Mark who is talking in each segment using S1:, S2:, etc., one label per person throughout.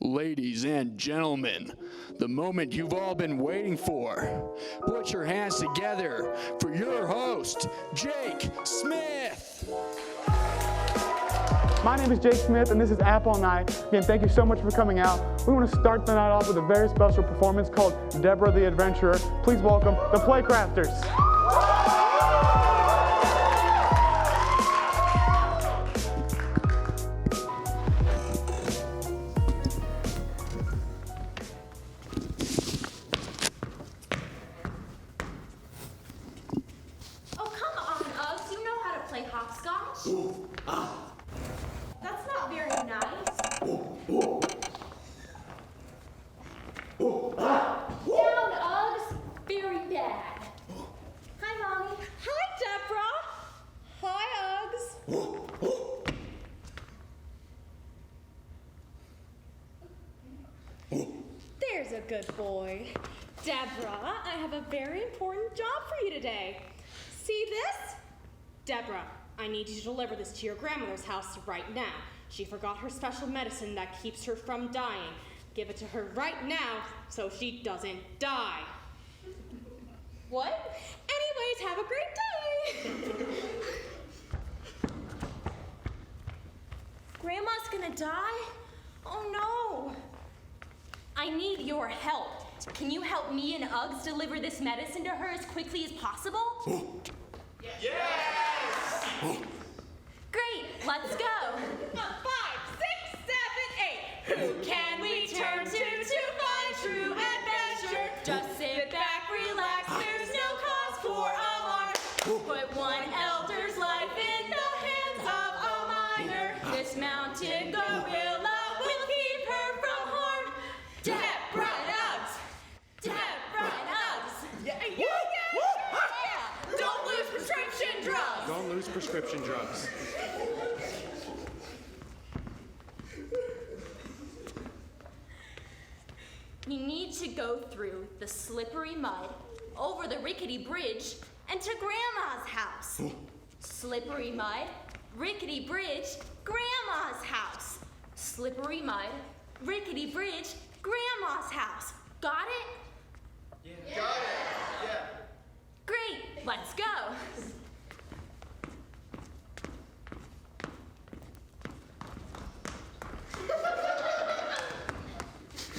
S1: Ladies and gentlemen, the moment you've all been waiting for. Put your hands together for your host, Jake Smith.
S2: My name is Jake Smith, and this is Apple Night. Again, thank you so much for coming out. We want to start the night off with a very special performance called Deborah the Adventurer. Please welcome the Playcrafters.
S3: That's not very nice. Down, Uggs. Very bad. Hi, Mommy. Hi, Deborah. Hi, Uggs. There's a good boy. Deborah, I have a very important job for you today. See this? Deborah, I need you to deliver this to your grandmother's house right now. She forgot her special medicine that keeps her from dying. Give it to her right now so she doesn't die. What? Anyways, have a great day. Grandma's gonna die? Oh no. I need your help. Can you help me and Uggs deliver this medicine to her as quickly as possible?
S4: Yes!
S3: Great, let's go. 5, 6, 7, 8. Who can we turn to find true adventure? Just sit back, relax, there's no cause for alarm. Put one elder's life in the hands of a minor. This mountain gorilla will keep her from harm. Deborah and Uggs! Deborah and Uggs! Yeah! Don't lose prescription drugs!
S4: Don't lose prescription drugs.
S3: We need to go through the slippery mud, over the rickety bridge, and to Grandma's house. Slippery mud, rickety bridge, Grandma's house. Slippery mud, rickety bridge, Grandma's house. Got it?
S4: Yeah. Got it. Yeah.
S3: Great, let's go.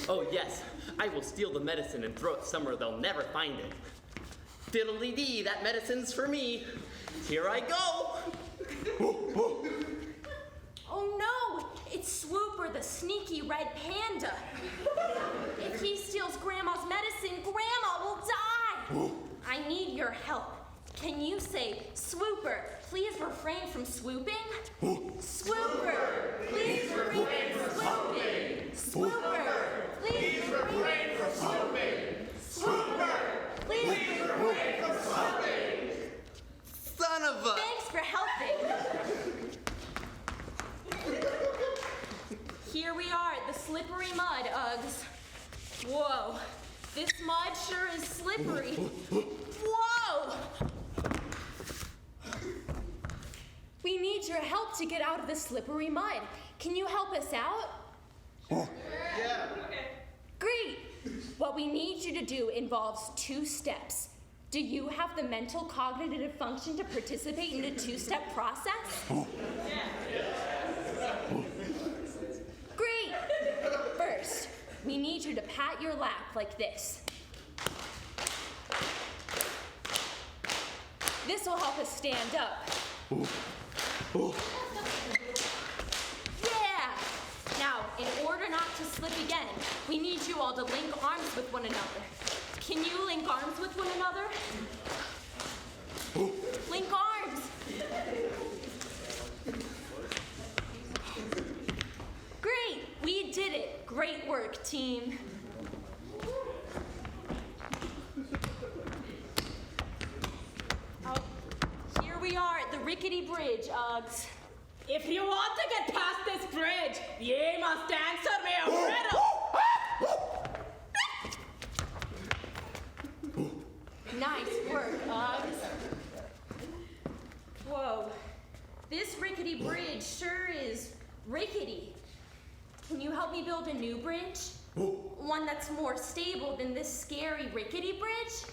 S5: Oh yes, I will steal the medicine and throw it somewhere they'll never find it. Diddly-dee, that medicine's for me. Here I go.
S3: Oh no, it's Swooper, the sneaky red panda. If he steals Grandma's medicine, Grandma will die. I need your help. Can you say, Swooper, please refrain from swooping? Swooper, please refrain from swooping. Swooper, please refrain from swooping. Swooper, please refrain from swooping.
S5: Son of a...
S3: Thanks for helping. Here we are at the slippery mud, Uggs. Whoa, this mud sure is slippery. Whoa! We need your help to get out of the slippery mud. Can you help us out?
S4: Yeah. Okay.
S3: Great. What we need you to do involves 2 steps. Do you have the mental cognitive function to participate in a 2-step process? Great. First, we need you to pat your lap like this. This will help us stand up. Yeah! Now, in order not to slip again, we need you all to link arms with one another. Can you link arms with one another? Link arms! Great! We did it! Great work, team. Here we are at the rickety bridge, Uggs.
S6: If you want to get past this bridge, ye must answer me a riddle.
S3: Nice work, Uggs. Whoa. This rickety bridge sure is rickety. Can you help me build a new new bridge? One that's more stable than this scary rickety bridge?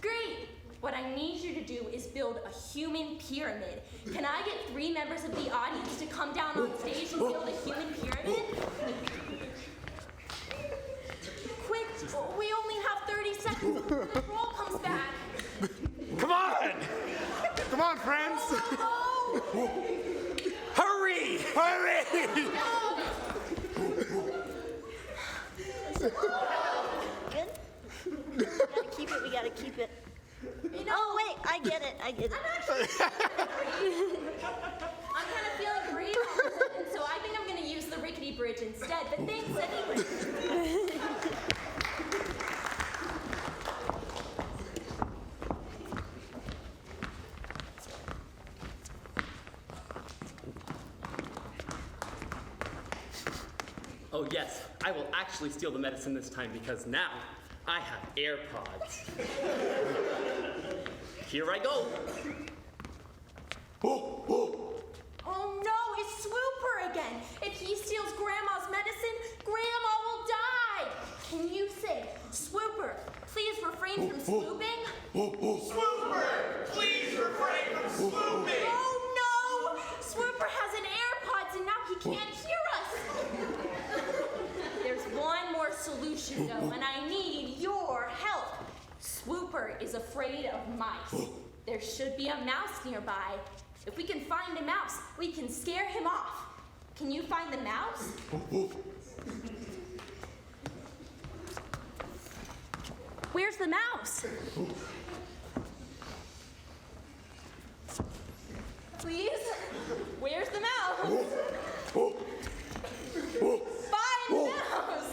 S3: Great! What I need you to do is build a human pyramid. Can I get 3 members of the audience to come down on stage and build a human pyramid? Quick, we only have 30 seconds before the roll comes back.
S2: Come on! Come on, friends!
S3: Oh,
S2: Hurry! Hurry!
S7: Good? We gotta keep it.
S3: you know,
S7: Oh, wait, I get it.
S3: I'm kind of feeling green, and so I think I'm going to use the rickety bridge instead, but thanks anyway.
S5: Oh yes, I will actually steal the medicine this time because now I have AirPods. Here I go.
S3: Oh no, it's Swooper again. If he steals Grandma's medicine, Grandma will die. Can you say, Swooper, please refrain from swooping?
S4: Swooper, please refrain from swooping.
S3: Oh no! Swooper has an AirPods and now he can't hear us. There's one more solution though, and I need your help. Swooper is afraid of mice. There should be a mouse nearby. If we can find a mouse, we can scare him off. Can you find the mouse? Where's the mouse? Please? Where's the mouse? Find the mouse!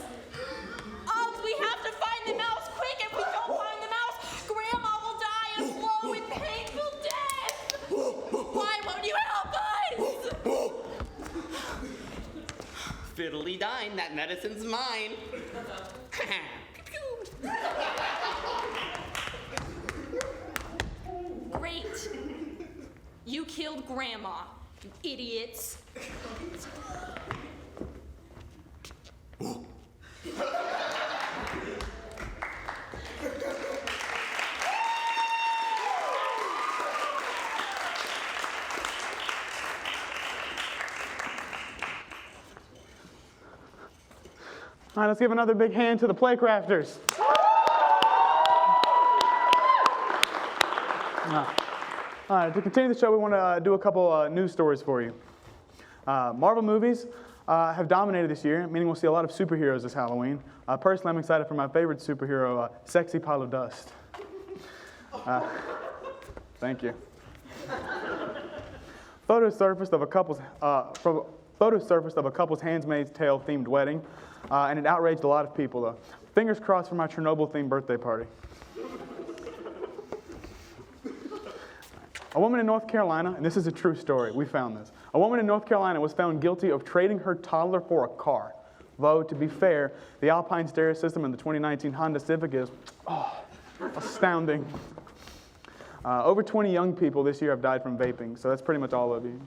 S3: Oh, we have to find the mouse quick! If we don't find the mouse, Grandma will die a slow and painful death! Why won't you help us?
S5: Fiddly-dine, that medicine's mine.
S3: Great. You killed Grandma, you idiots.
S2: All right, let's give another big hand to the play crafters. All right, to continue the show, we want to do a couple news stories for you. Marvel movies have dominated this year, meaning we'll see a lot of superheroes this Halloween. Personally, I'm excited for my favorite superhero, Sexy Pile of Dust. Thank you. Photos surfaced of a couple's Handmaid's Tale themed wedding, and it outraged a lot of people. Fingers crossed for my Chernobyl themed birthday party. A woman in North Carolina, and this is a true story, we found this. A woman in North Carolina was found guilty of trading her toddler for a car. Though, to be fair, the Alpine stereo system in the 2019 Honda Civic is, astounding. Over 20 young people this year have died from vaping, so that's pretty much all of you.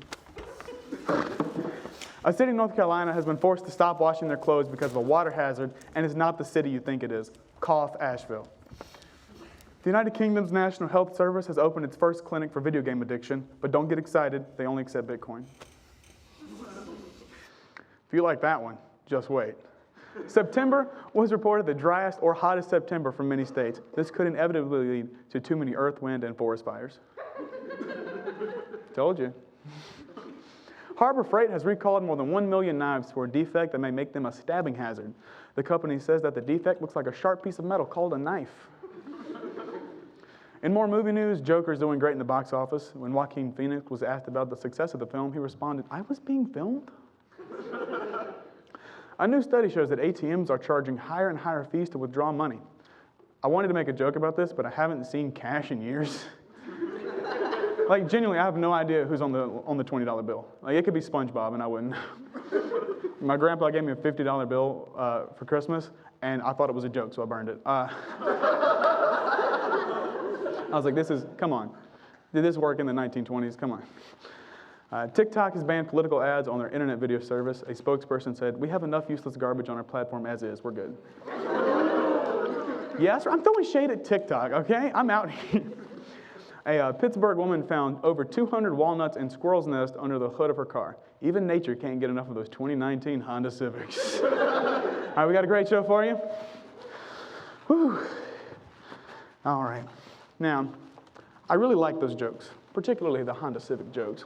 S2: A city in North Carolina has been forced to stop washing their clothes because of a water hazard, and it's not the city you think it is. Cough, Asheville. The United Kingdom's National Health Service has opened its first clinic for video game addiction, but don't get excited, they only accept Bitcoin. If you like that one, just wait. September was reported the driest or hottest September for many states. This could inevitably lead to too many earth, wind, and forest fires. Told you. Harbor Freight has recalled more than 1 million knives for a defect that may make them a stabbing hazard. The company says that the defect looks like a sharp piece of metal called a knife. In more movie news, Joker's doing great in the box office. When Joaquin Phoenix was asked about the success of the film, he responded, "I was being filmed?" A new study shows that ATMs are charging higher and higher fees to withdraw money. I wanted to make a joke about this, but I haven't seen cash in years. Like, genuinely, I have no idea who's on the $20 bill. Like, it could be SpongeBob, and I wouldn't. My grandpa gave me a $50 bill for Christmas, and I thought it was a joke, so I burned it. I was like, come on. Did this work in the 1920s? Come on. TikTok has banned political ads on their internet video service. A spokesperson said, "We have enough useless garbage on our platform as is. We're good." Yes, I'm throwing shade at TikTok, okay? I'm out here. A Pittsburgh woman found over 200 walnuts and squirrel's nest under the hood of her car. Even nature can't get enough of those 2019 Honda Civics. All right, we got a great show for you. Whew. All right. Now, I really like those jokes, particularly the Honda Civic jokes.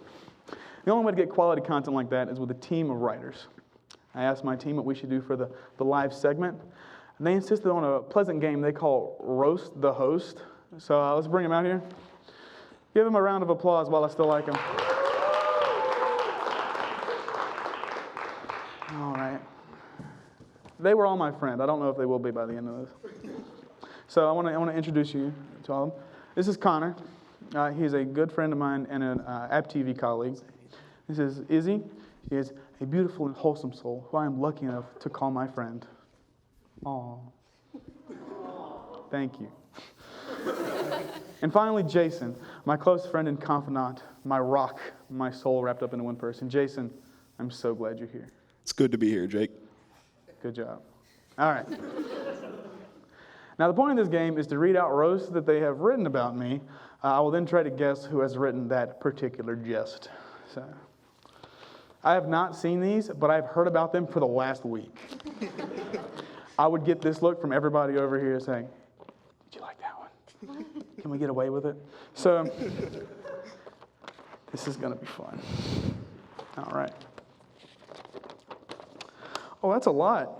S2: The only way to get quality content like that is with a team of writers. I asked my team what we should do for the live segment, and they insisted on a pleasant game they call Roast the Host. So let's bring them out here. Give them a round of applause while I still like them. All right. They were all my friend. I don't know if they will be by the end of this. So I want to introduce you to all of them. This is Connor. He's a good friend of mine and an App TV colleague. This is Izzy. She is a beautiful and wholesome soul who I am lucky enough to call my friend. Aw. Thank you. And finally, Jason, my close friend and confidant, my rock, my soul wrapped up into one person. Jason, I'm so glad you're here.
S8: It's good to be here, Jake.
S2: Good job. All right. Now, the point of this game is to read out roasts that they have written about me. I will then try to guess who has written that particular jest. So, I have not seen these, but I've heard about them for the last week. I would get this look from everybody over here saying, "Did you like that one? Can we get away with it?" So, this is going to be fun. All right. Oh, that's a lot.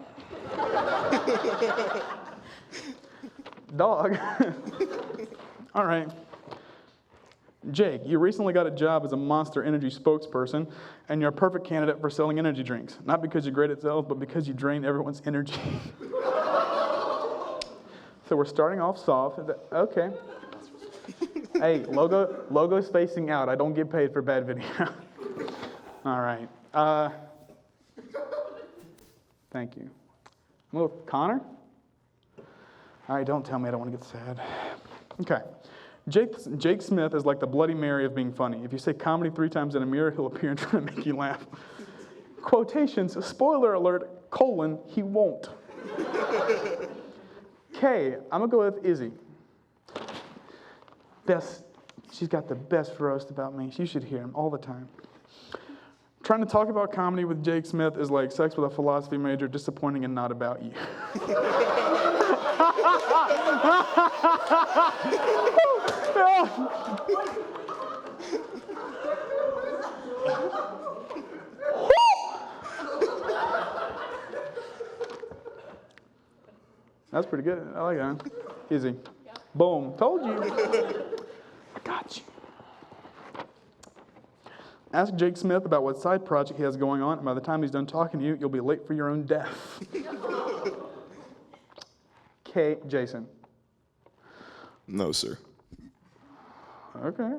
S2: Dog. All right. Jake, you recently got a job as a Monster Energy spokesperson, and you're a perfect candidate for selling energy drinks. Not because you're great at sales, but because you drain everyone's energy. So we're starting off soft. Okay. Hey, logo's facing out. I don't get paid for bad video. All right. Thank you. Well, Connor? All right, don't tell me I don't want to get sad. Okay. Jake Smith is like the Bloody Mary of being funny. If you say comedy 3 times in a mirror, he'll appear and try to make you laugh. Quotations, spoiler alert, : he won't. Okay, I'm going to go with Izzy. She's got the best roast about me. You should hear him all the time. Trying to talk about comedy with Jake Smith is like sex with a philosophy major, disappointing and not about you. That's pretty good. I like that. Easy. Boom. Told you. I got you. Ask Jake Smith about what side project he has going on, and by the time he's done talking to you, you'll be late for your own death. Okay, Jason.
S8: No, sir.
S2: Okay.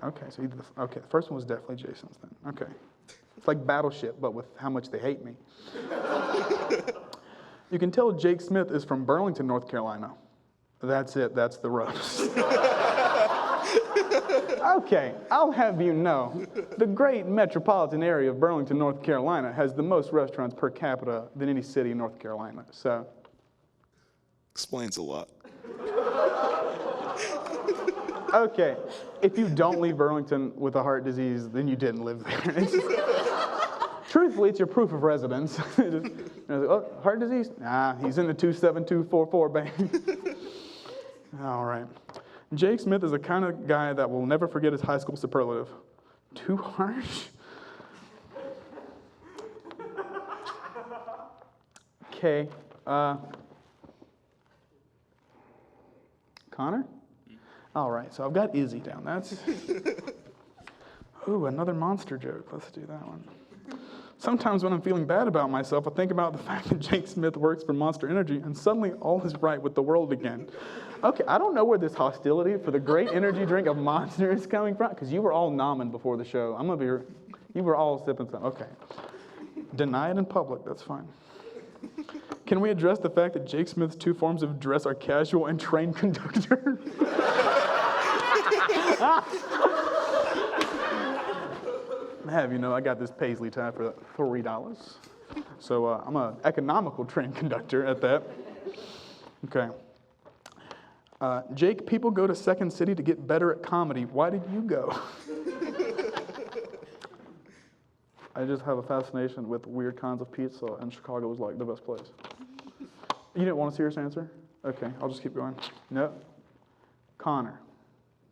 S2: Okay, so the first one was definitely Jason's then. Okay. It's like Battleship, but with how much they hate me. You can tell Jake Smith is from Burlington, North Carolina. That's it. That's the roast. Okay, I'll have you know, the great metropolitan area of Burlington, North Carolina has the most restaurants per capita than any city in North Carolina, so.
S8: Explains a lot.
S2: Okay, if you don't leave Burlington with a heart disease, then you didn't live there. Truthfully, it's your proof of residence. Oh, heart disease? Nah, he's in the 27244, baby. All right. Jake Smith is the kind of guy that will never forget his high school superlative. Too harsh? Okay. Connor? All right, so I've got Izzy down. That's... Ooh, another monster joke. Let's do that one. Sometimes when I'm feeling bad about myself, I think about the fact that Jake Smith works for Monster Energy, and suddenly all is right with the world again. Okay, I don't know where this hostility for the great energy drink of Monster is coming from, because you were all nomming before the show. I'm going to be... You were all sipping some. Okay. Deny it in public. That's fine. Can we address the fact that Jake Smith's 2 forms of dress are casual and train conductor? have you know, I got this paisley tie for $3. So I'm an economical train conductor at that. Okay. Jake, people go to Second City to get better at comedy. Why did you go? I just have a fascination with weird kinds of pizza, and Chicago was like the best place. You didn't want a serious answer? Okay, I'll just keep going. No. Connor.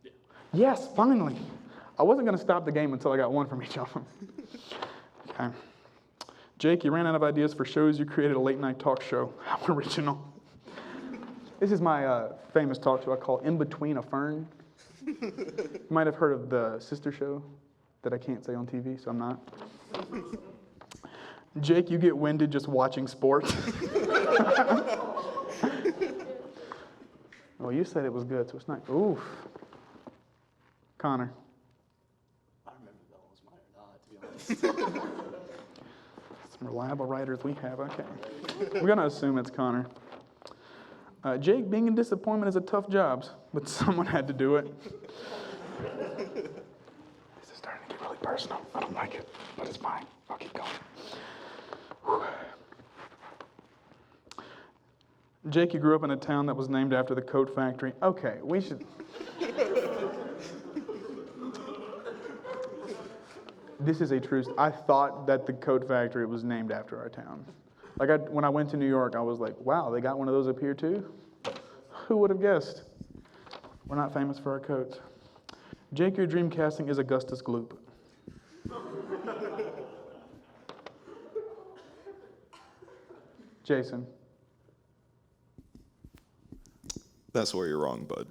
S2: Yeah. Yes, finally. I wasn't going to stop the game until I got one from each of them. Okay. Jake, you ran out of ideas for shows. You created a late-night talk show. How original. This is my famous talk show I call In Between a Fern. You might have heard of the sister show that I can't say on TV, so I'm not. Jake, you get winded just watching sports. Well, you said it was good, so it's not. Oof. Connor.
S5: I remember if that was mine or not, to be honest.
S2: Some reliable writers we have, okay. We're going to assume it's Connor. Jake, being a disappointment is a tough job, but someone had to do it. This is starting to get really personal. I don't like it, but it's fine. I'll keep going. Whew. Jake, you grew up in a town that was named after the coat factory. Okay, we should... This is a true... I thought that the coat factory was named after our town. Like, when I went to New York, I was like, wow, they got one of those up here too? Who would have guessed? We're not famous for our coats. Jake, your dream casting is Augustus Gloop. Jason.
S8: That's where you're wrong, bud.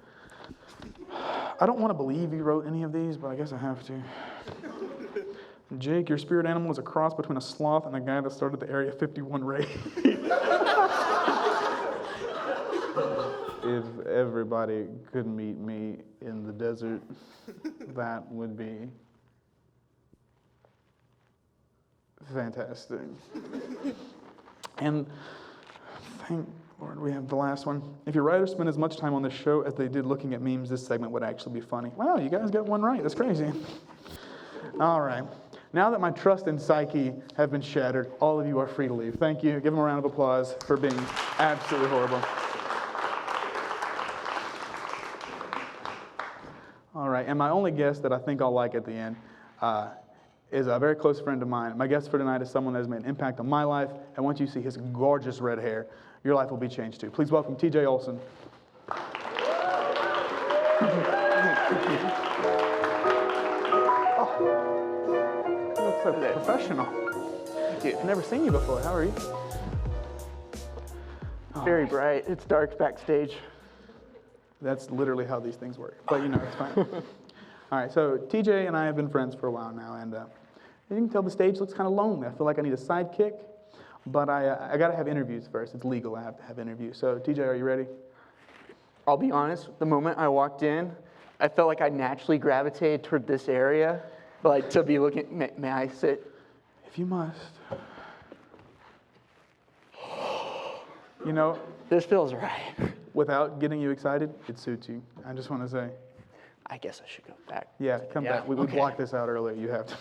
S2: I don't want to believe you wrote any of these, but I guess I have to. Jake, your spirit animal is a cross between a sloth and a guy that started the Area 51 raid. If everybody could meet me in the desert, that would be fantastic. And thank Lord, we have the last one. If your writers spent as much time on this show as they did looking at memes, this segment would actually be funny. Wow, you guys got one right. That's crazy. All right. Now that my trust and psyche have been shattered, all of you are free to leave. Thank you. Give them a round of applause for being absolutely horrible. All right, and my only guest that I think I'll like at the end is a very close friend of mine. My guest for tonight is someone that has made an impact on my life, and once you see his gorgeous red hair, your life will be changed too. Please welcome T.J. Olson. You look so professional. I've never seen you before. How are you?
S9: Very bright. It's dark backstage.
S2: That's literally how these things work. But you know, it's fine. All right, so TJ and I have been friends for a while now, and you can tell the stage looks kind of lonely. I feel like I need a sidekick, but I got to have interviews first. It's legal. I have to have interviews. So TJ, are you ready?
S9: I'll be honest, the moment I walked in, I felt like I naturally gravitated toward this area, but like to be looking, may I sit?
S2: If you must. You know,
S9: This feels right.
S2: without getting you excited, it suits you. I just want to say.
S9: I guess I should go back.
S2: Yeah, come back. We blocked this out earlier. You have to.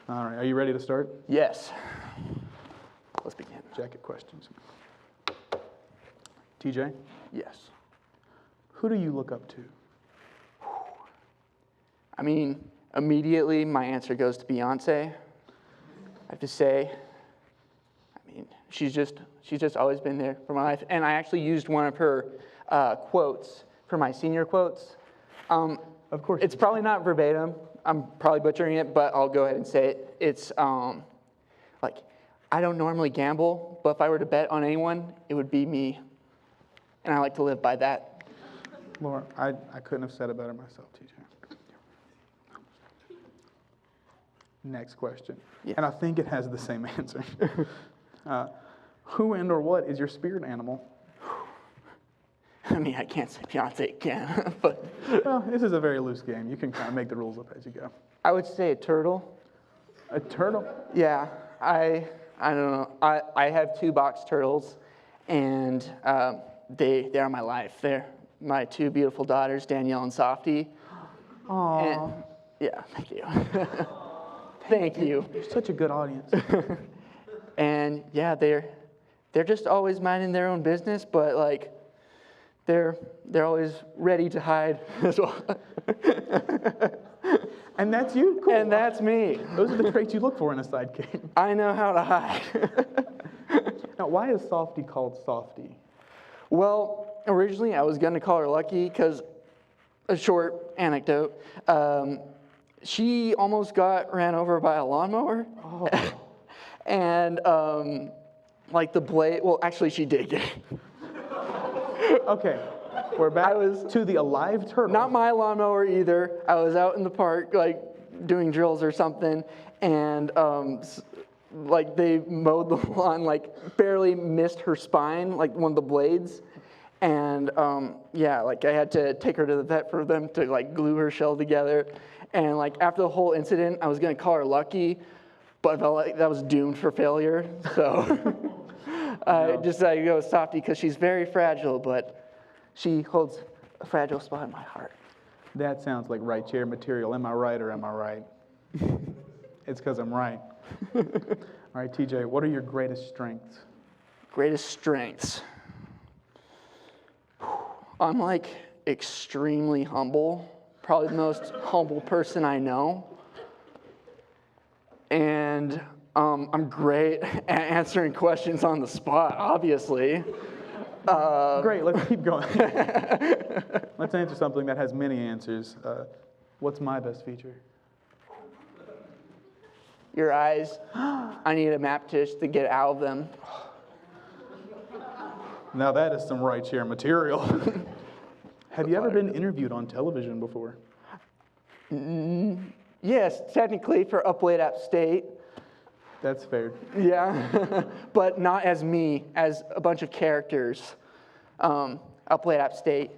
S2: All right, are you ready to start?
S9: Yes. Let's begin.
S2: Jacket questions. TJ,
S9: Yes.
S2: who do you look up to?
S9: I mean, immediately my answer goes to Beyonce. I have to say, I mean, she's just always been there for my life. And I actually used one of her quotes for my senior quotes.
S2: Of course.
S9: It's probably not verbatim. I'm probably butchering it, but I'll go ahead and say it. It's like, I don't normally gamble, but if I were to bet on anyone, it would be me. And I like to live by that.
S2: Laura, I couldn't have said it better myself, TJ. Next question.
S9: Yes.
S2: And I think it has the same answer. Who and or what is your spirit animal?
S9: I mean, I can't say Beyonce again, but
S2: Well, this is a very loose game. You can kind of make the rules up as you go.
S9: I would say a turtle.
S2: A turtle?
S9: Yeah, I don't know. I have 2 box turtles, and they are my life. They're my 2 beautiful daughters, Danielle and Softy.
S2: Aww.
S9: And Yeah, thank you. Thank you.
S2: You're such a good audience.
S9: And yeah, they're just always minding their own business, but like they're always ready to hide as well.
S2: And that's you? Cool.
S9: And that's me.
S2: Those are the traits you look for in a sidekick.
S9: I know how to hide.
S2: Now, why is Softy called Softy?
S9: Well, originally I was gonna call her Lucky because, a short anecdote, she almost got ran over by a lawnmower.
S2: Oh.
S9: And like the blade, well, actually she did get
S2: Okay, we're back
S9: I was-
S2: to the alive turtle.
S9: Not my lawnmower either. I was out in the park, like, doing drills or something, and, like, they mowed the lawn, like, barely missed her spine, like, one of the blades. And, yeah, like, I had to take her to the vet for them to, like, glue her shell together. And, like, after the whole incident, I was going to call her Lucky, but I felt like that was doomed for failure. So I decided to go with Softy because she's very fragile, but she holds a fragile spot in my heart.
S2: That sounds like right chair material. Am I right or am I right? It's because I'm right. All right, TJ, what are your greatest strengths?
S9: Greatest strengths. I'm like extremely humble, probably the most humble person I know. And I'm great at answering questions on the spot, obviously.
S2: Great, let's keep going. Let's answer something that has many answers. What's my best feature?
S9: Your eyes, I need a map to get out of them.
S2: Now that is some right chair material. Have you ever been interviewed on television before?
S9: Yes, technically for Up Late App State.
S2: That's fair.
S9: Yeah, but not as me, as a bunch of characters. Up Late App State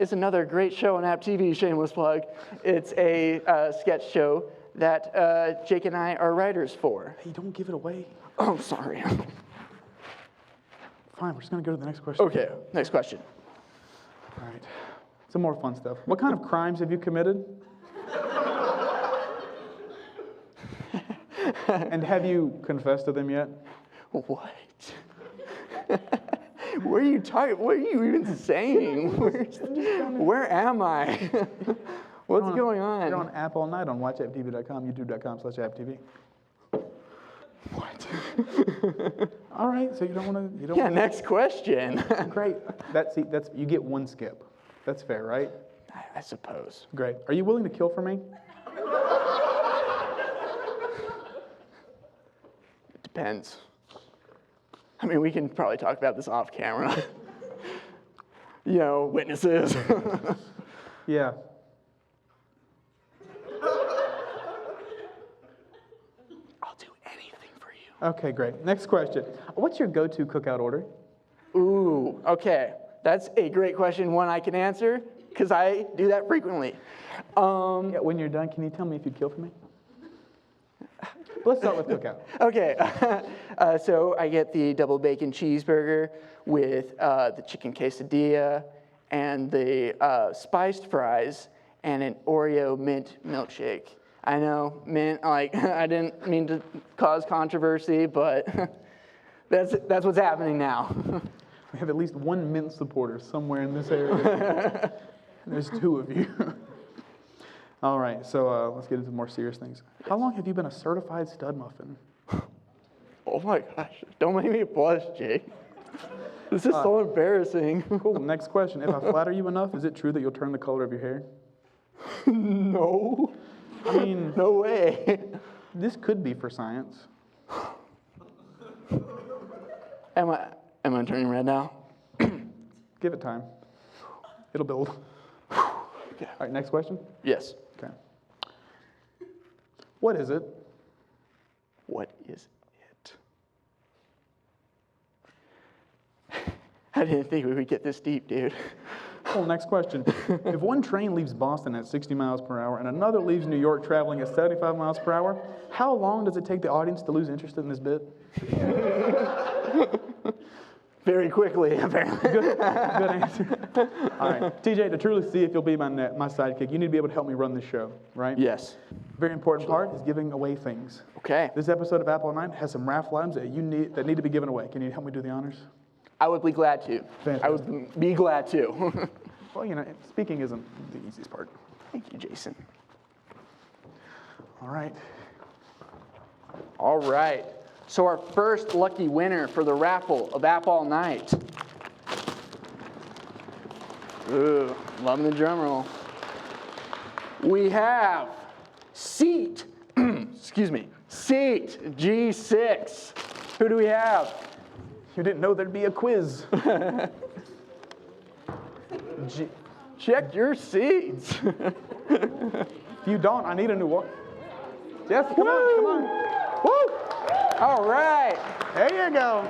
S9: is another great show on App TV, shameless plug. It's a sketch show that Jake and I are writers for.
S2: Hey, don't give it away.
S9: Oh, sorry.
S2: Fine, we're just gonna go to the next question.
S9: Okay, next question.
S2: All right, some more fun stuff. What kind of crimes have you committed? And have you confessed to them yet?
S9: What? What are you talking? What are you even saying? Where am I? What's going on?
S2: You're on app all night on watchapptv.com, youtube.com/apptv.
S9: What?
S2: All right, so you don't want to.
S9: Yeah, next question.
S2: Great. That's you get one skip. That's fair, right?
S9: I suppose.
S2: Great. Are you willing to kill for me?
S9: It depends. I mean, we can probably talk about this off camera. You know, witnesses.
S2: Yeah.
S9: I'll do anything for you.
S2: Okay, great. Next question. What's your go-to cookout order?
S9: Ooh, okay. That's a great question, one I can answer, because I do that frequently.
S2: Yeah, when you're done, can you tell me if you'd kill for me? Let's start with cookout.
S9: Okay, so I get the double bacon cheeseburger with the chicken quesadilla and the spiced fries and an Oreo mint milkshake. I know, mint, like, I didn't mean to cause controversy, but that's what's happening now.
S2: We have at least one mint supporter somewhere in this area. There's two of you. All right, so let's get into more serious things. How long have you been a certified stud muffin?
S9: Oh my gosh, don't make me blush, Jake. This is so embarrassing.
S2: Cool, next question. If I flatter you enough, is it true that you'll turn the color of your hair?
S9: No.
S2: I mean,
S9: No way.
S2: this could be for science.
S9: Am I turning red now?
S2: Give it time. It'll build.
S9: Okay.
S2: All right, next question.
S9: Yes.
S2: Okay. What is it?
S9: What is it? I didn't think we would get this deep, dude.
S2: Cool, next question. If one train leaves Boston at 60 miles per hour and another leaves New York traveling at 75 miles per hour, how long does it take the audience to lose interest in this bit?
S9: Very quickly, apparently.
S2: Good answer. All right, TJ, to truly see if you'll be my sidekick, you need to be able to help me run this show, right?
S9: Yes.
S2: Very important part is giving away things.
S9: Okay.
S2: This episode of Apple Night has some raffle items that need to be given away. Can you help me do the honors?
S9: I would be glad to.
S2: Fantastic.
S9: I would be glad to.
S2: Well, you know, speaking isn't the easiest part.
S9: Thank you, Jason.
S2: All right.
S9: All right. So our first lucky winner for the raffle of App All Night. Ooh, loving the drum roll. We have seat, excuse me, seat G6. Who do we have?
S2: You didn't know there'd be a quiz.
S9: Check your seats.
S2: If you don't, I need a new one. Jeff, come on, come on. Woo!
S9: All right.
S2: There you go.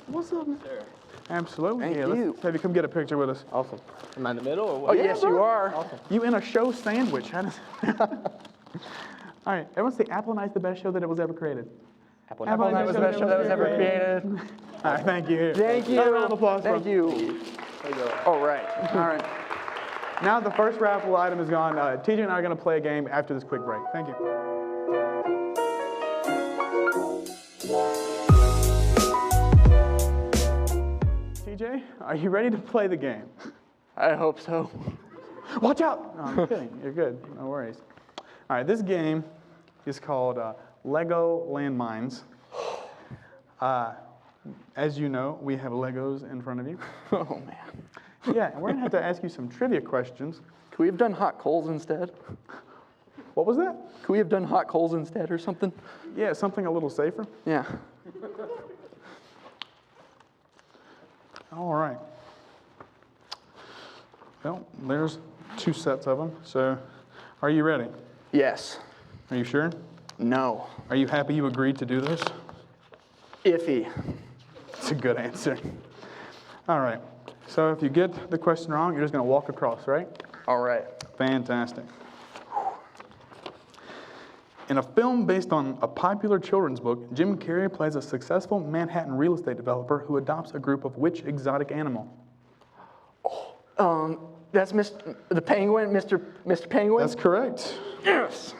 S2: What's up, man?
S5: Sure.
S2: Absolutely.
S9: Thank
S2: Here,
S9: you.
S2: let's have you come get a picture with us.
S5: Awesome. Am I in the middle or
S9: Oh,
S5: what?
S9: yes, you are.
S5: Awesome.
S2: You in a show sandwich. How does... All right, everyone say Apple Night's the best show that it was ever created.
S5: Apple
S2: Night was the best show that was ever
S9: created.
S2: All right, thank you.
S9: Thank you.
S2: A round of applause.
S9: Thank you. All right.
S2: All right. Now the first raffle item is gone. TJ and I are going to play a game after this quick break. Thank you. TJ, are you ready to play the game?
S9: I hope so.
S2: Watch out! No, I'm kidding. You're good. No worries. All right, this game is called Lego Landmines. As you know, we have Legos in front of you.
S9: Oh, man.
S2: Yeah, and we're going to have to ask you some trivia questions.
S9: Could we have done hot coals instead?
S2: What was that?
S9: Could we have done hot coals instead or something?
S2: Yeah, something a little safer.
S9: Yeah.
S2: All right. Well, there's 2 sets of them. So, are you ready?
S9: Yes.
S2: Are you sure?
S9: No.
S2: Are you happy you agreed to do this?
S9: Iffy.
S2: That's a good answer. All right. So if you get the question wrong, you're just going to walk across, right?
S9: All right.
S2: Fantastic. In a film based on a popular children's book, Jim Carrey plays a successful Manhattan real estate developer who adopts a group of which exotic animal?
S9: That's the Penguin, Mr. Penguin?
S2: That's correct.
S9: Yes.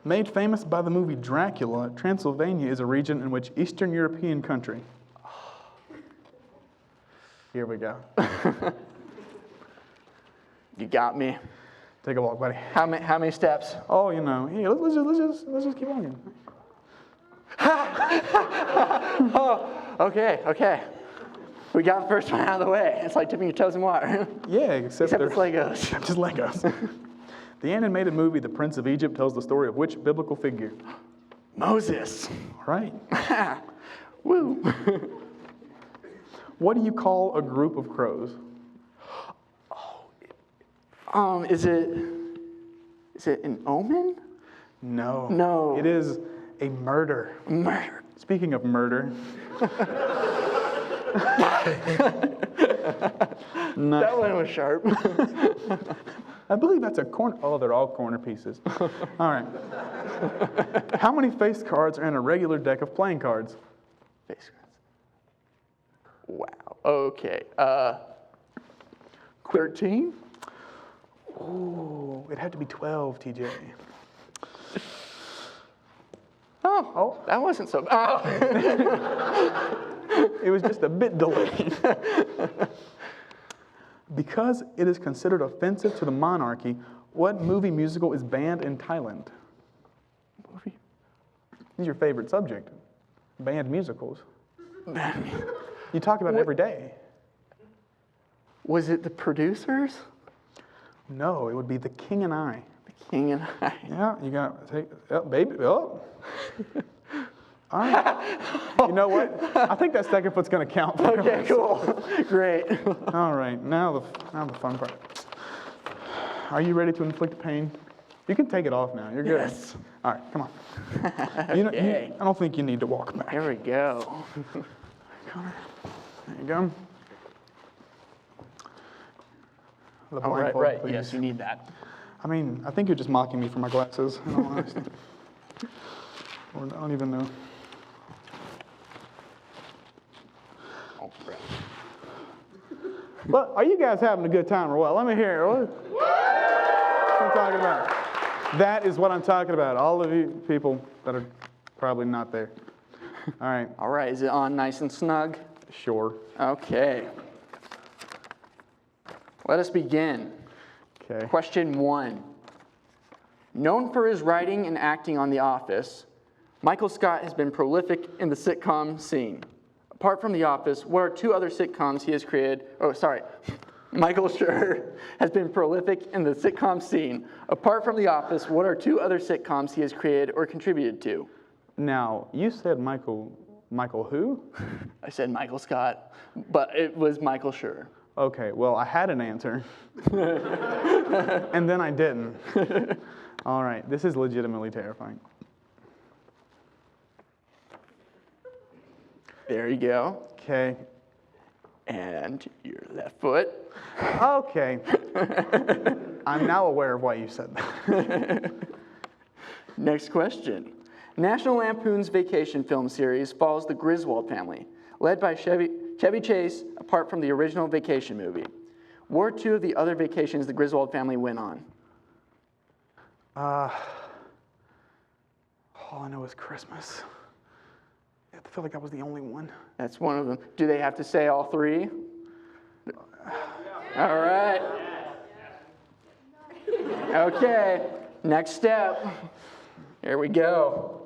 S2: Made famous by the movie Dracula, Transylvania is a region in which Eastern European country? Here we go.
S9: You got me.
S2: Take a walk, buddy.
S9: How many steps?
S2: Oh, you know. Here, let's just keep walking.
S9: Oh, okay. We got the first one out of the way. It's like dipping your toes in water.
S2: Yeah, except
S9: it's Legos.
S2: Just Legos. The animated movie The Prince of Egypt tells the story of which biblical figure?
S9: Moses.
S2: All right.
S9: Woo.
S2: What do you call a group of crows?
S9: Is it an omen?
S2: No.
S9: No.
S2: It is a murder.
S9: Murder.
S2: Speaking of murder.
S9: That one was sharp.
S2: I believe that's a corner. Oh, they're all corner pieces. All right. How many face cards are in a regular deck of playing cards?
S9: Face cards. Wow. Okay. 13?
S2: Ooh, it had to be 12, TJ.
S9: Oh, that wasn't so bad. Oh.
S2: It was just a bit delayed. Because it is considered offensive to the monarchy, what movie musical is banned in Thailand?
S9: Movie?
S2: This is your favorite subject. Banned musicals. You talk about it every day.
S9: Was it The Producers?
S2: No, it would be The King and I.
S9: The King and I.
S2: Yeah, you got to take, oh, baby, oh. All right. You know what? I think that second foot's going to count.
S9: Okay, cool. Great.
S2: All right, now the fun part. Are you ready to inflict pain? You can take it off now. You're good.
S9: Yes.
S2: All right, come on.
S9: Okay.
S2: I don't think you need to walk back.
S9: Here we go.
S2: There you go. The
S9: Oh, right.
S2: blindfold, please.
S9: Yes, you need that.
S2: I mean, I think you're just mocking me for my glasses, in all honesty. Or I don't even know. Look, are you guys having a good time or what? Let me hear it. What I'm talking about. That is what I'm talking about. All of you people that are probably not there. All right.
S9: All right, is it on nice and snug?
S2: Sure.
S9: Okay. Let us begin.
S2: Okay.
S9: Question 1. Known for his writing and acting on The Office, Michael Scott has been prolific in the sitcom scene. Apart from The Office, what are 2 other sitcoms he has created? Michael Schur has been prolific in the sitcom scene. Apart from The Office, what are 2 other sitcoms he has created or contributed to?
S2: Now, you said Michael who?
S9: I said Michael Scott, but it was Michael Schur.
S2: Okay, well, I had an answer. And then I didn't. All right, this is legitimately terrifying.
S9: There you go.
S2: Okay.
S9: And your left foot.
S2: Okay. I'm now aware of why you said that.
S9: Next question. National Lampoon's Vacation film series follows the Griswold family, led by Chevy Chase, apart from the original Vacation movie. What are 2 of the other vacations the Griswold family went on?
S2: All I know is Christmas. I feel like that was the only one.
S9: That's one of them. Do they have to say all 3? All right. Okay, next step. Here we go.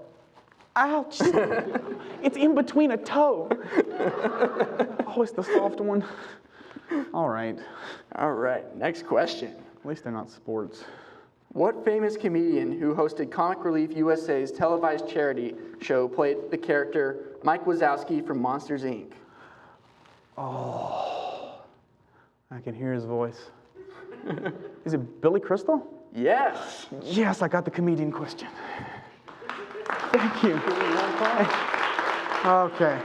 S2: Ouch! It's in between a toe. Oh, it's the soft one. All right.
S9: All right, next question.
S2: At least they're not sports.
S9: What famous comedian who hosted Comic Relief USA's televised charity show played the character Mike Wazowski from Monsters, Inc.?
S2: Oh, I can hear his voice. Is it Billy Crystal?
S9: Yes.
S2: Yes, I got the comedian question. Thank you. Okay.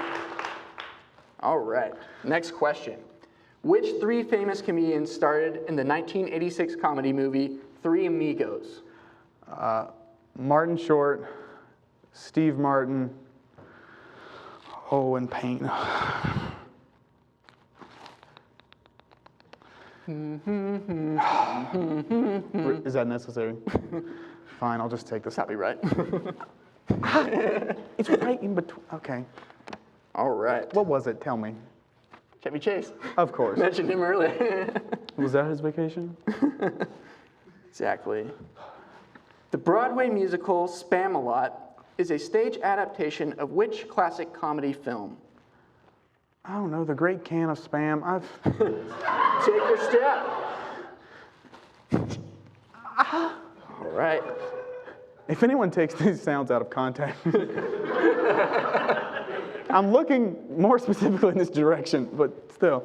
S9: All right, next question. Which 3 famous comedians starred in the 1986 comedy movie Three Amigos?
S2: Martin Short, Steve Martin, Owen Payne. Is that necessary? Fine, I'll just take this.
S9: That'll be right.
S2: It's right in between. Okay.
S9: All right.
S2: What was it? Tell me.
S9: Chevy Chase.
S2: Of course.
S9: Mentioned him earlier.
S2: Was that his vacation?
S9: Exactly. The Broadway musical Spam-A-Lot is a stage adaptation of which classic comedy film?
S2: I don't know, the great can of Spam.
S9: Take your step. All right.
S2: If anyone takes these sounds out of context, I'm looking more specifically in this direction, but still.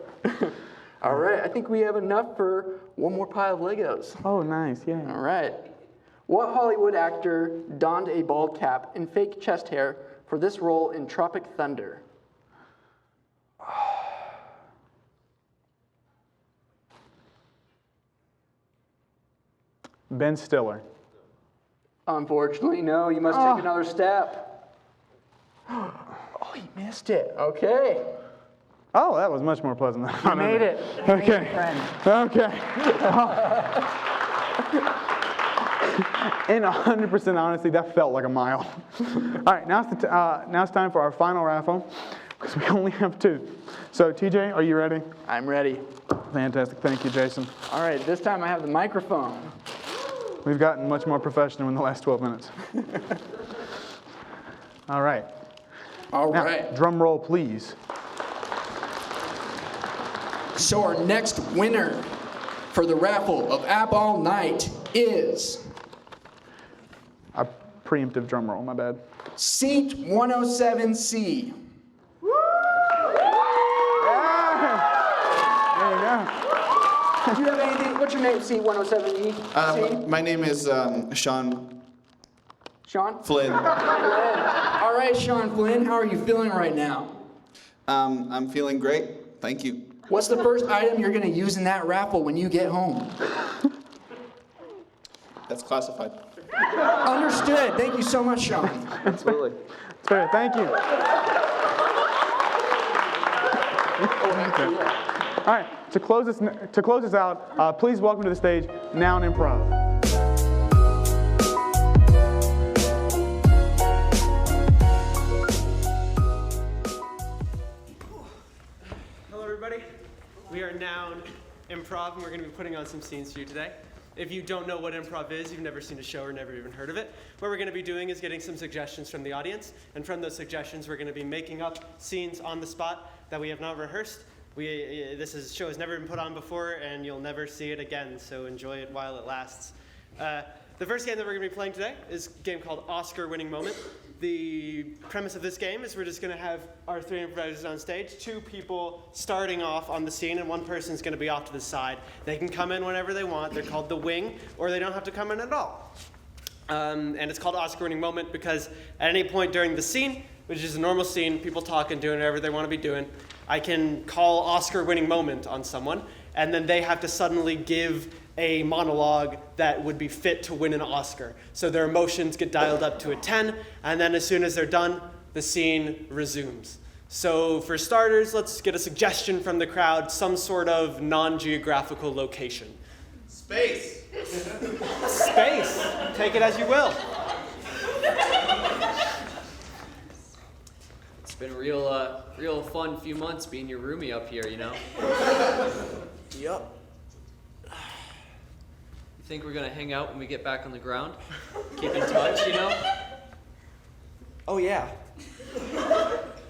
S9: All right, I think we have enough for one more pile of Legos.
S2: Oh, nice, yeah.
S9: All right. What Hollywood actor donned a bald cap and fake chest hair for this role in Tropic Thunder?
S2: Ben Stiller.
S9: Unfortunately, no. You must take another step. Oh, he missed it. Okay.
S2: Oh, that was much more pleasant than I
S9: You made it.
S2: Okay. Okay. In 100% honesty, that felt like a mile. All right, now it's time for our final raffle, because we only have 2. So, TJ, are you ready?
S9: I'm ready.
S2: Fantastic. Thank you, Jason.
S9: All right, this time I have the microphone.
S2: We've gotten much more professional in the last 12 minutes. All right.
S1: All
S2: Now,
S1: right.
S2: drum roll, please.
S1: So our next winner for the raffle of App All Night is
S2: A preemptive drum roll, my bad.
S1: Seat 107C.
S2: There you go.
S9: Do you have anything? What's your name, C107E?
S10: My name is Sean
S9: Sean?
S10: Flynn.
S1: All right, Sean Flynn, how are you feeling right now?
S10: I'm feeling great. Thank you.
S1: What's the first item you're going to use in that raffle when you get home?
S10: That's classified.
S1: Understood. Thank you so much, Sean.
S10: Absolutely.
S2: It's fair. Thank you. All right. To close this out, please welcome to the stage Noun Improv.
S11: Hello, everybody. We are Noun Improv, and we're going to be putting on some scenes for you today. If you don't know what improv is, you've never seen a show or never even heard of it, what we're going to be doing is getting some suggestions from the audience, and from those suggestions, we're going to be making up scenes on the spot that we have not rehearsed. This show has never been put on before, and you'll never see it again, so enjoy it while it lasts. The first game that we're going to be playing today is a game called Oscar Winning Moment. The premise of this game is we're just going to have our three improvisers on stage, two people starting off on the scene, and one person's going to be off to the side. They can come in whenever they want. They're called the wing, or they don't have to come in at all. And it's called Oscar Winning Moment because at any point during the scene, which is a normal scene, people talking, doing whatever they want to be doing, I can call Oscar Winning Moment on someone, and then they have to suddenly give a monologue that would be fit to win an Oscar. So their emotions get dialed up to a 10, and then as soon as they're done, the scene resumes. So for starters, let's get a suggestion from the crowd, some sort of non-geographical location.
S4: Space.
S11: Space. Take it as you will.
S12: It's been a real fun few months being your roomie up here, you know?
S11: Yup.
S12: Think we're gonna hang out when we get back on the ground? Keep in touch, you know?
S11: Oh, yeah.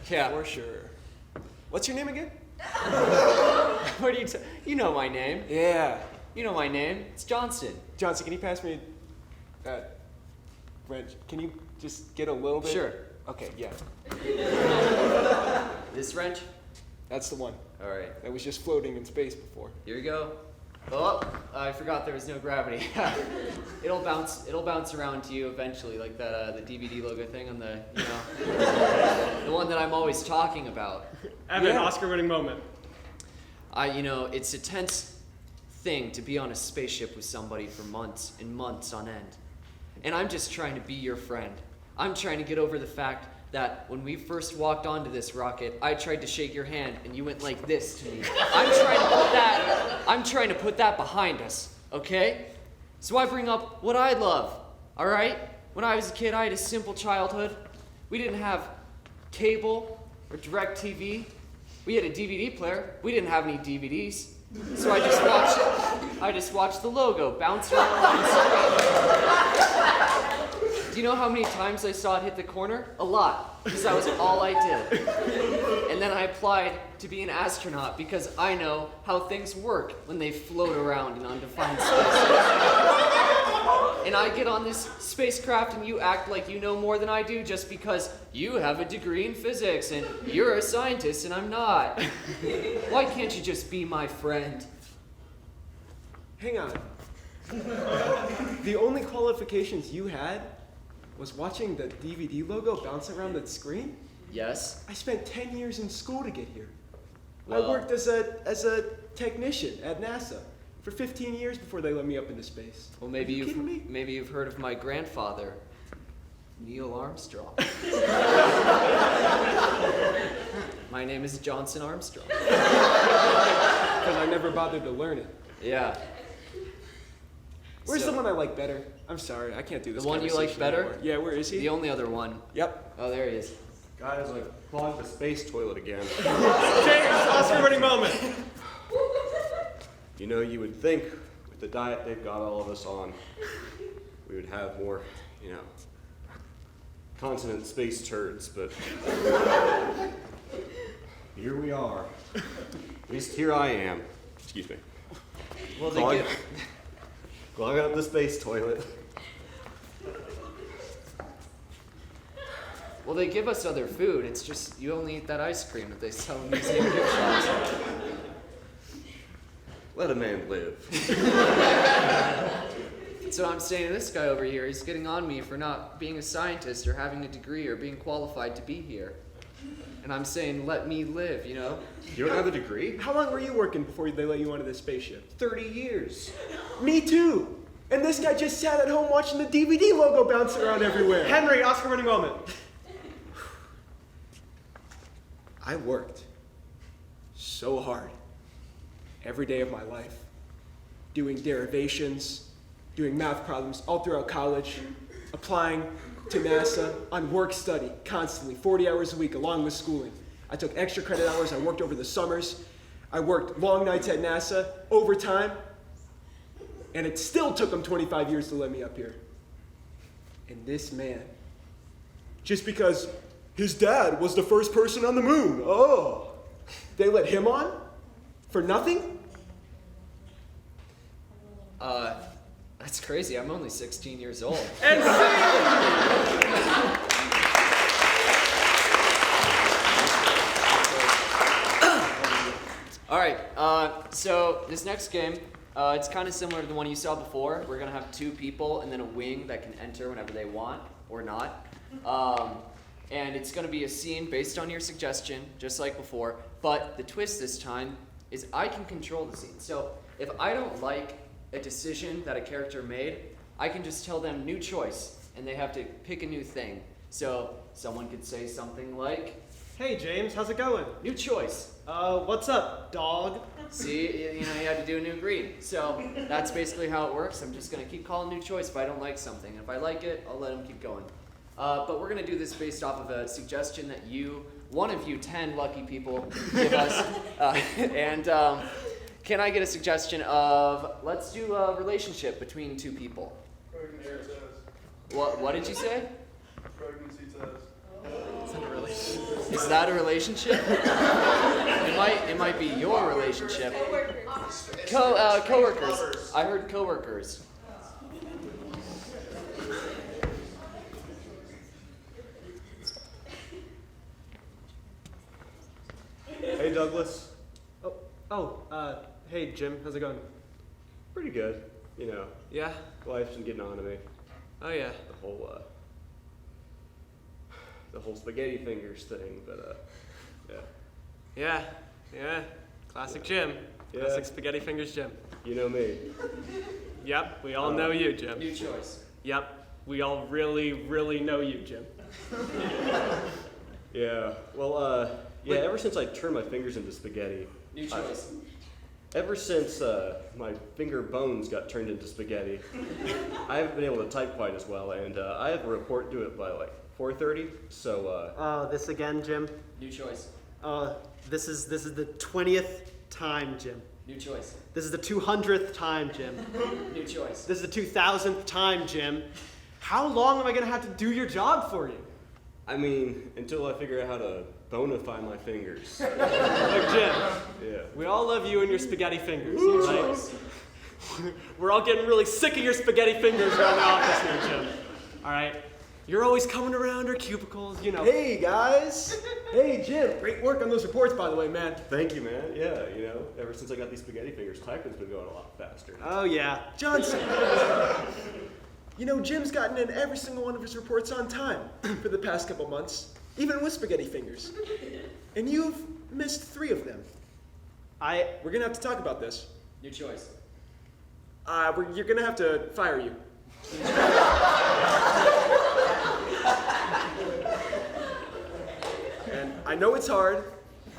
S12: Yeah.
S11: For sure. What's your name again?
S12: What are you know my name.
S11: Yeah.
S12: You know my name. It's Johnson.
S11: Johnson, can you pass me that wrench? Can you just get a little bit?
S12: Sure.
S11: Okay, yeah.
S12: This wrench?
S11: That's the one.
S12: All right.
S11: That was just floating in space before.
S12: Here we go. Oh, I forgot there was no gravity. It'll bounce around to you eventually, like that the DVD logo thing on the, you know, the one that I'm always talking about.
S11: Evan, Oscar-winning moment.
S12: It's a tense thing to be on a spaceship with somebody for months and months on end. And I'm just trying to be your friend. I'm trying to get over the fact that when we first walked onto this rocket, I tried to shake your hand and you went like this to me. I'm trying to put that behind us, okay? So I bring up what I love, all right? When I was a kid, I had a simple childhood. We didn't have cable or direct TV. We had a DVD player. We didn't have any DVDs. So I just watched the logo bounce around on the screen. Do you know how many times I saw it hit the corner? A lot, because that was all I did. And then I applied to be an astronaut because I know how things work when they float around in undefined space. And I get on this spacecraft and you act like you know more than I do just because you have a degree in physics and you're a scientist and I'm not. Why can't you just be my friend?
S11: Hang on. The only qualifications you had was watching the DVD logo bounce around the screen?
S12: Yes.
S11: I spent 10 years in school to get here.
S12: Well,
S11: I worked as a technician at NASA for 15 years before they let me up into space.
S12: Well, maybe you've heard of my grandfather, Neil Armstrong. My name is Johnson Armstrong.
S11: Because I never bothered to learn it.
S12: Yeah.
S11: Where's someone I like better? I'm sorry, I can't do this.
S12: The one you like better?
S11: Anymore. Yeah, where is he?
S12: The only other one.
S11: Yep.
S12: Oh, there he is.
S13: Guys, I clogged the space toilet again.
S11: James, Oscar-winning moment.
S13: You know, you would think with the diet they've got all of us on, we would have more, continent space turds, but here we are. At least here I am. Excuse me.
S12: Well,
S13: Clogging up the space toilet.
S12: Well, they give us other food. It's just you only eat that ice cream that they sell in museum gift shops.
S13: Let a man live.
S12: That's what I'm saying to this guy over here. He's getting on me for not being a scientist or having a degree or being qualified to be here. And I'm saying, let me live, you know?
S13: You don't have a degree?
S11: How long were you working before they let you onto this spaceship?
S13: 30 years.
S11: Me too. And this guy just sat at home watching the DVD logo bounce around everywhere. Henry, Oscar-winning moment. I worked so hard. every day of my life. Doing derivations, doing math problems all throughout college, applying to NASA on work study constantly, 40 hours a week along with schooling. I took extra credit hours, I worked over the summers, I worked long nights at NASA, overtime, and it still took them 25 years to let me up here. And this man, just because his dad was the first person on the moon, they let him on? For nothing?
S12: That's crazy. I'm only 16 years old.
S11: And
S12: All right, so this next game, it's kind of similar to the one you saw before. We're going to have 2 people and then a wing that can enter whenever they want or not. And it's going to be a scene based on your suggestion, just like before. But the twist this time is I can control the scene. So if I don't like a decision that a character made, I can just tell them new choice, and they have to pick a new thing. So someone could say something like,
S11: hey James, how's it going?
S12: New choice.
S11: What's up, dog?
S12: See, you had to do a new breed. So that's basically how it works. I'm just going to keep calling new choice if I don't like something. If I like it, I'll let them keep going. But we're going to do this based off of a suggestion that one of you 10 lucky people give us. Can I get a suggestion of, let's do a relationship between 2 people? What did you say?
S2: Pregnancy test.
S12: Is that a relationship? It might be your relationship. Coworkers. I heard coworkers.
S13: Hey, Douglas.
S11: Hey Jim, how's it going?
S13: Pretty good.
S11: Yeah?
S13: Life's been getting on to me.
S11: Oh yeah.
S13: The whole spaghetti fingers thing, but
S11: Yeah. Classic Jim.
S13: Yeah.
S11: Classic spaghetti fingers Jim.
S13: You know me.
S11: Yep, we all know you, Jim.
S12: New choice.
S11: Yep, we all really, really know you, Jim.
S13: Yeah. Well, ever since I turned my fingers into spaghetti.
S12: New choice.
S13: Ever since my finger bones got turned into spaghetti, I haven't been able to type quite as well, and I have a report due it by like 4:30. So.
S11: This again, Jim?
S12: New choice.
S11: This is the 20th time, Jim.
S12: New choice.
S11: This is the 200th time, Jim.
S12: New choice.
S11: This is the 2000th time, Jim. How long am I gonna have to do your job for you?
S13: I mean, until I figure out how to bonify my fingers.
S11: Look, Jim.
S13: Yeah.
S11: We all love you and your spaghetti fingers. Right? We're all getting really sick of your spaghetti fingers around the office here, Jim. All right? You're always coming around our cubicles, Hey, guys. Hey, Jim. Great work on those reports, by the way, man.
S13: Thank you, man. Yeah, ever since I got these spaghetti fingers, typing's been going a lot faster.
S11: Oh, yeah. Johnson. Jim's gotten in every single one of his reports on time for the past couple months, even with spaghetti fingers. And you've missed 3 of them. We're gonna have to talk about this.
S12: New choice.
S11: You're gonna have to fire you. And I know it's hard.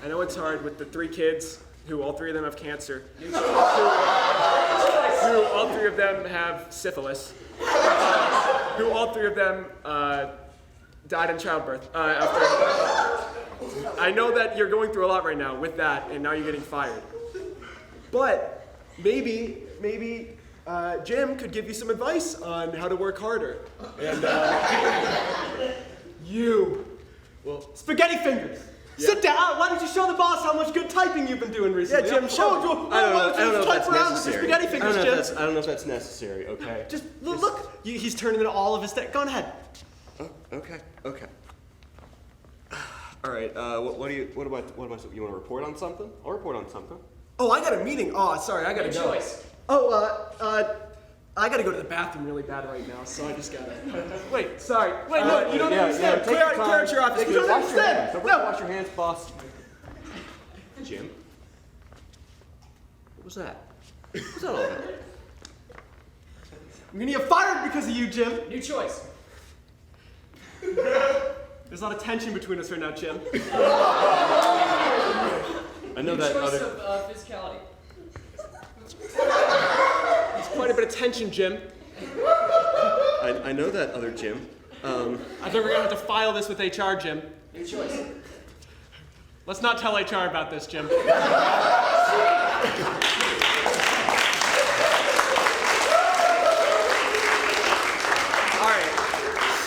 S11: I know it's hard with the 3 kids who all 3 of them have cancer. Who all 3 of them have syphilis. Who all 3 of them died in childbirth. I know that you're going through a lot right now with that, and now you're getting fired. But maybe Jim could give you some advice on how to work harder. And spaghetti fingers. Yeah. Sit down. Why don't you show the boss how much good typing you've been doing recently?
S13: Yeah, Jim, show.
S11: I don't know if that's necessary.
S13: I don't know if that's necessary. Okay.
S11: Just look. He's turning into all of his stuff. Go ahead.
S13: Oh, okay. All right. What am I? You want to report on something? I'll report on something.
S11: Oh, I got a meeting. Oh, sorry, I gotta go.
S12: Choice.
S11: I gotta go to the bathroom really bad right now, so I just gotta. Wait, sorry. Wait, no, you don't understand. Clear out your office. You don't understand.
S13: Don't wash your hands, boss. Jim? What was that? What's that all about?
S11: I'm gonna get fired because of you, Jim.
S12: New choice.
S11: There's a lot of tension between us right now, Jim.
S13: I know
S12: New
S13: that
S12: choice
S13: other.
S12: of physicality.
S11: quite a bit of tension, Jim.
S13: I know that other Jim.
S11: I think we're gonna have to file this with HR, Jim.
S12: Your choice.
S11: Let's not tell HR about this, Jim.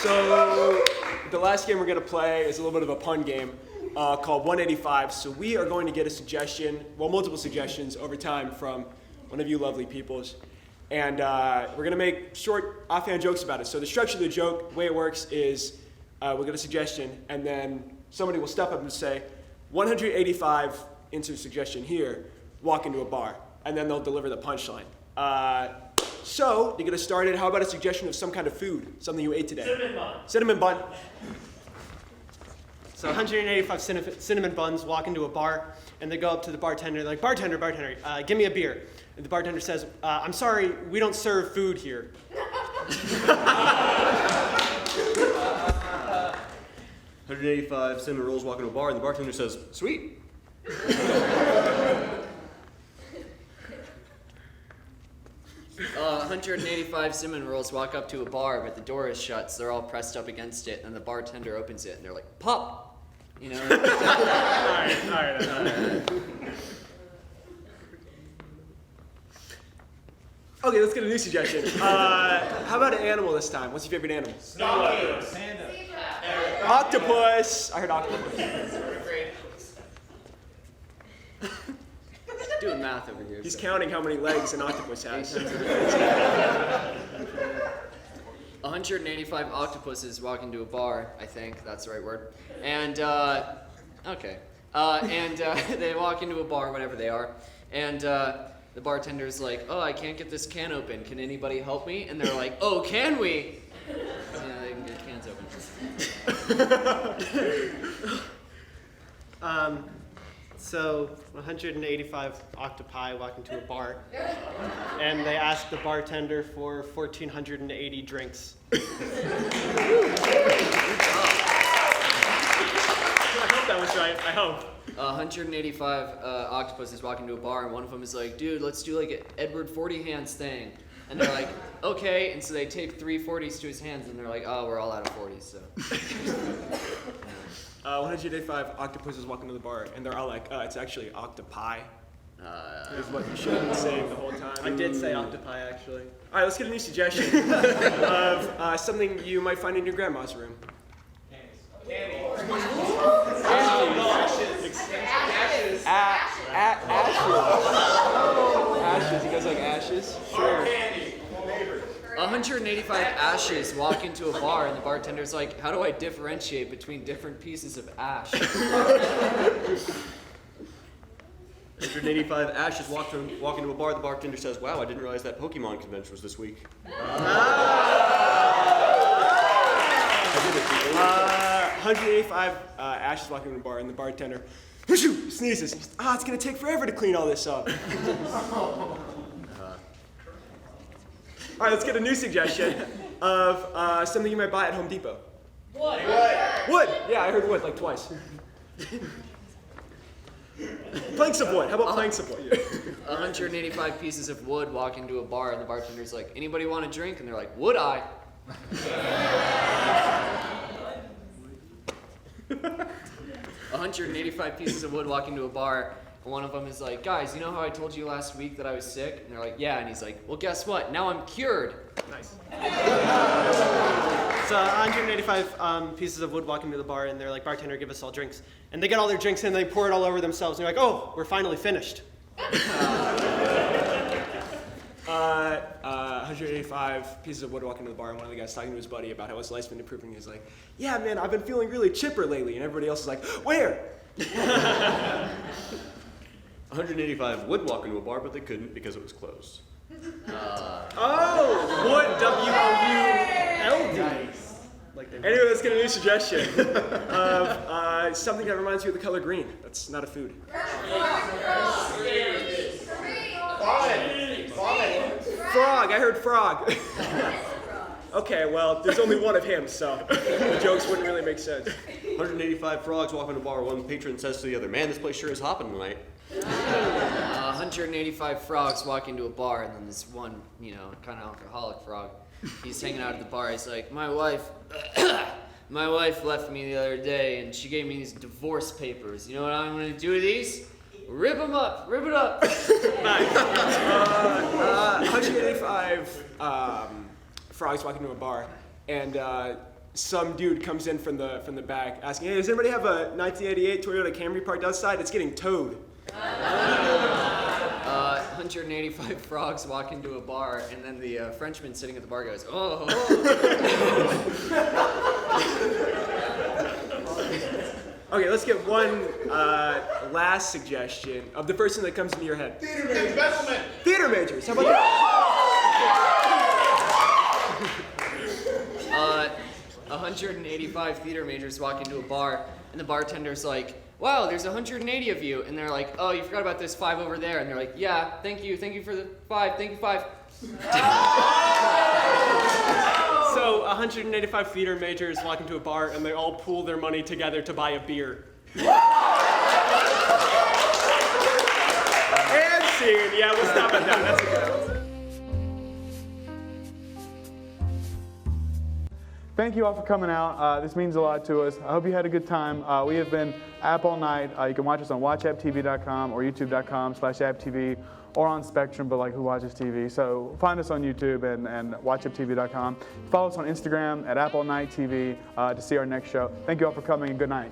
S11: So the last game we're going to play is a little bit of a pun game called 185. So we are going to get a suggestion, well, multiple suggestions over time from one of you lovely peoples. And we're going to make short offhand jokes about it. So the structure of the joke, the way it works is we'll get a suggestion, and then somebody will step up and say, 185, insert suggestion here, walk into a bar. And then they'll deliver the punchline. So, to get us started, how about a suggestion of some kind of food, something you ate today?
S4: Cinnamon bun.
S11: Cinnamon bun. So 185 cinnamon buns walk into a bar, and they go up to the bartender, they're like, bartender, give me a beer. And the bartender says, I'm sorry, we don't serve food here.
S13: 185 cinnamon rolls walk into a bar, and the bartender says, sweet.
S12: 185 cinnamon rolls walk up to a bar, but the door is shut, so they're all pressed up against it, and the bartender opens it, and they're like, pop! You know?
S11: All right. Okay, let's get a new suggestion. How about an animal this time? What's your favorite animal?
S4: Snowflake.
S11: Octopus! I heard octopus.
S12: Doing math over here.
S11: He's counting how many legs an octopus has.
S12: 185 octopuses walk into a bar, I think that's the right word. And, okay. They walk into a bar, whatever they are, and the bartender's like, oh, I can't get this can open. Can anybody help me? And they're like, oh, can we? Yeah, they can get cans open.
S11: So 185 octopi walk into a bar, and they ask the bartender for 1,480 drinks. I hope that was right. I hope.
S12: 185 octopuses walk into a bar, and one of them is like, dude, let's do like an Edward 40 hands thing. And they're like, okay. And so they tape 3 40s to his hands, and they're like, oh, we're all out of 40s, so.
S11: 185 octopuses walk into the bar, and they're all like, it's actually octopi. Is what you should have been saying the whole time. I did say octopi, actually. All right, let's get a new suggestion of something you might find in your grandma's room. Ashes. You guys like ashes? Sure.
S12: 185 ashes walk into a bar, and the bartender's like, how do I differentiate between different pieces of ash?
S13: 185 ashes walk into a bar, the bartender says, wow, I didn't realize that Pokemon convention was this week.
S11: 185 ashes walking into a bar, and the bartender sneezes. It's going to take forever to clean all this up. All right, let's get a new suggestion of something you might buy at Home Depot.
S4: Wood.
S11: Wood. Yeah, I heard wood like twice. Planks of wood. How about planks of wood?
S12: 185 pieces of wood walk into a bar, and the bartender's like, anybody want a drink? And they're like, would I? 185 pieces of wood walk into a bar, and one of them is like, guys, you know how I told you last week that I was sick? And they're like, yeah. And he's like, well, guess what? Now I'm cured.
S11: Nice. So 185 pieces of wood walk into the bar, and they're like, bartender, give us all drinks. And they get all their drinks in, and they pour it all over themselves. And they're like, oh, we're finally finished. 185 pieces of wood walk into the bar, and one of the guys talking to his buddy about how his life's been improving. He's like, yeah, man, I've been feeling really chipper lately. And everybody else is like, where?
S13: 185 would walk into a bar, but they couldn't because it was closed.
S11: Wood, W-O-U-L-D.
S4: Nice.
S11: Anyway, let's get a new suggestion of something that reminds you of the color green. That's not a food. Frog. I heard frog. Okay, well, there's only one of him, so the jokes wouldn't really make sense.
S13: 185 frogs walk into a bar. One patron says to the other, man, this place sure is hopping tonight.
S12: 185 185 frogs walk into a bar, and then this one, kind of alcoholic frog, he's hanging out at the bar. He's like, my wife left me the other day, and she gave me these divorce papers. You know what I'm gonna do with these? Rip them up, rip it up.
S11: Nice. 185 frogs walk into a bar, and some dude comes in from the back asking, hey, does anybody have a 1988 Toyota Camry parked outside? It's getting towed.
S12: 185 frogs walk into a bar, and then the Frenchman sitting at the bar goes, oh.
S11: Okay, let's get one last suggestion of the first thing that comes into your head.
S4: Theater majors. Bellamy.
S11: Theater majors. How about that?
S12: 185 theater majors walk into a bar, and the bartender's like, wow, there's 180 of you. And they're like, oh, you forgot about this 5 over there. And they're like, yeah, thank you for the 5, thank you 5.
S11: So 185 theater majors walk into a bar, and they all pool their money together to buy a beer. And scene. Yeah, we'll stop at that. That's a good one.
S2: Thank you all for coming out. This means a lot to us. I hope you had a good time. We have been App All Night. You can watch us on watchapptv.com or youtube.com/apptv or on Spectrum, but who watches TV? So find us on YouTube and watchapptv.com. Follow us on Instagram at App All Night TV to see our next show. Thank you all for coming, and good night.